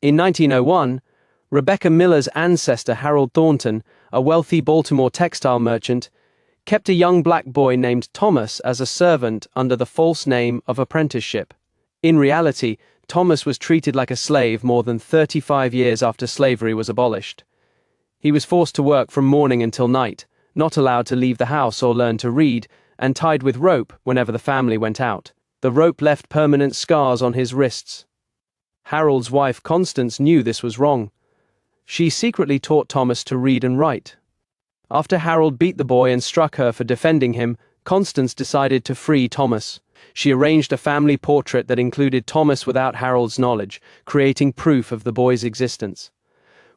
In 1901, Rebecca Miller's ancestor Harold Thornton, a wealthy Baltimore textile merchant, kept a young black boy named Thomas as a servant under the false name of apprenticeship. In reality, Thomas was treated like a slave more than 35 years after slavery was abolished. He was forced to work from morning until night, not allowed to leave the house or learn to read, and tied with rope whenever the family went out. The rope left permanent scars on his wrists. Harold's wife Constance knew this was wrong. She secretly taught Thomas to read and write. After Harold beat the boy and struck her for defending him, Constance decided to free Thomas. She arranged a family portrait that included Thomas without Harold's knowledge, creating proof of the boy's existence.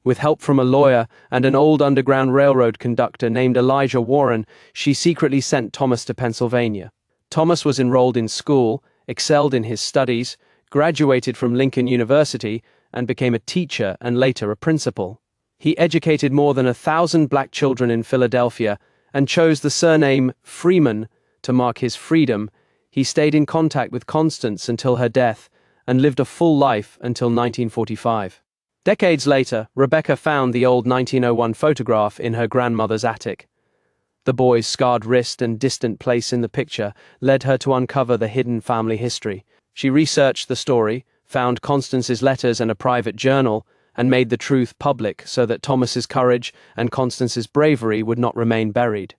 With help from a lawyer and an old Underground Railroad conductor named Elijah Warren, she secretly sent Thomas to Pennsylvania. Thomas was enrolled in school, excelled in his studies, graduated from Lincoln University, and became a teacher and later a principal. He educated more than 1,000 black children in Philadelphia and chose the surname Freeman to mark his freedom. He stayed in contact with Constance until her death and lived a full life until 1945. Decades later, Rebecca found the old 1901 photograph in her grandmother's attic. The boy's scarred wrist and distant place in the picture led her to uncover the hidden family history. She researched the story, found Constance's letters and a private journal, and made the truth public so that Thomas's courage and Constance's bravery would not remain buried.